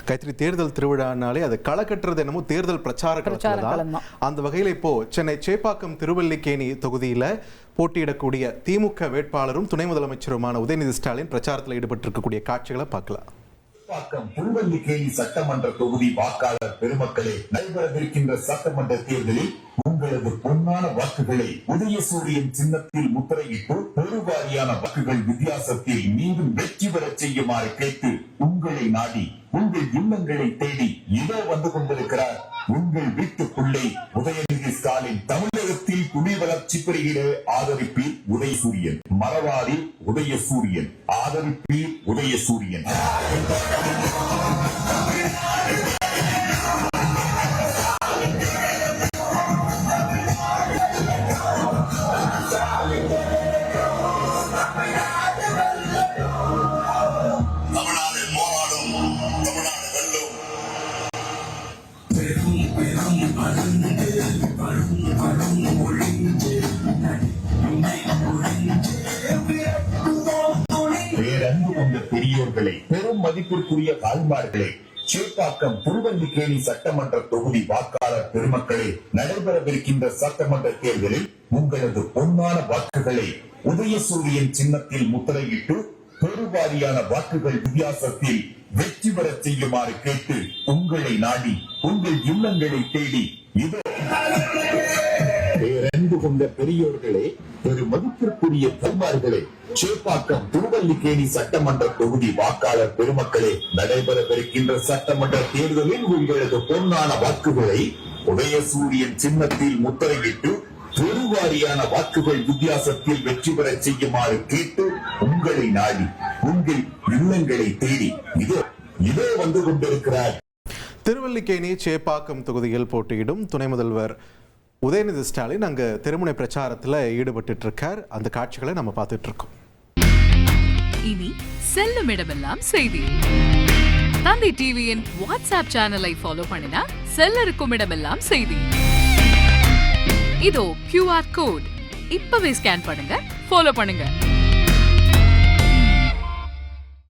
கைத்தறி தேர்தல் திருவிழானாலே அது களை கட்டுறது என்னமோ தேர்தல் பிரச்சார களத்துல தான். அந்த வகையில் இப்போ சென்னை சேப்பாக்கம் திருவல்லிக்கேணி தொகுதியில போட்டியிடக்கூடிய திமுக வேட்பாளரும் துணை முதலமைச்சருமான உதயநிதி ஸ்டாலின் பிரச்சாரத்தில் ஈடுபட்டிருக்கக்கூடிய காட்சிகளை பார்க்கலாம். சேப்பாக்கம் திருவல்லிக்கேணி சட்டமன்ற தொகுதி வாக்காளர் பெருமக்களே, நடைபெறவிருக்கின்ற சட்டமன்ற தேர்தலில் உங்களது பொன்னான வாக்குகளை உதயசூரியன் சின்னத்தில் முத்திரையிட்டு பெருவாரியான வாக்குகள் வித்தியாசத்தில் மீண்டும் வெற்றி பெற செய்யுமாறு கேட்டு உங்களை நாடி உங்கள் இல்லங்களை தேடி இதோ வந்து கொண்டிருக்கிறார் உங்கள் வீட்டுக்குள்ளே உதயநிதி ஸ்டாலின். தமிழகத்தில் குடி வளர்ச்சி பெறுகிற ஆதரிப்பீர் உதயசூரியன், மறவாதி உதயசூரியன், ஆதரிப்பீர் உதயசூரியன். பேரன்பு கொண்ட பெரியோர்களே, பெரும் மதிப்பிற்குரிய தாய்மார்களே, சேப்பாக்கம் திருவல்லிக்கேணி சட்டமன்ற தொகுதி வாக்காளர் பெருமக்களே, நடைபெறவிருக்கின்ற சட்டமன்ற தேர்தலில் உங்களது பொன்னான வாக்குகளை உதயசூரியன் சின்னத்தில் முத்திரையிட்டு பெருவாரியான வாக்குகள் வித்தியாசத்தில் வெற்றி பெற செய்யுமாறு கேட்டு உங்களை நாடி உங்கள் இல்லங்களை தேடி இதோ. பேரன்பு கொண்ட பெரியோர்களே, பெரும் மதிப்பிற்குரிய தாய்மார்களே, சேப்பாக்கம் திருவல்லிக்கேணி சட்டமன்ற தொகுதி வாக்காளர் பெருமக்களே, நடைபெறவிருக்கின்ற சட்டமன்ற தேர்தலில் உங்களது பொன்னான வாக்குகளை உதயசூரியன் சின்னத்தில் முத்திரையிட்டு பெருவாரியான வாக்குகள் வித்தியாசத்தில் வெற்றி பெற செய்யுமாறு கேட்டு உங்களை நாடி உங்கள் இல்லங்களை தேடி இதோ வந்து கொண்டிருக்கிறார். திருவல்லிக்கேணி சேப்பாக்கம் தொகுதியில் போட்டியிடும் துணை முதல்வர் உதயநிதி ஸ்டாலின் அங்க திருமுனை பிரச்சாரத்தில் ஈடுபட்டு இருக்கார். அந்த காட்சிகளை நம்ம பார்த்துட்டு இருக்கோம். இனி செல்லும் இடமெல்லாம் செய்தி. தந்தை டிவியின் வாட்ஸ்அப் சேனலை ஃபாலோ பண்ணினா செல்ல இருக்கும் இடமெல்லாம் செய்தி. இதோ QR கோட் இப்பவே ஸ்கேன் பண்ணுங்க, ஃபாலோ பண்ணுங்க.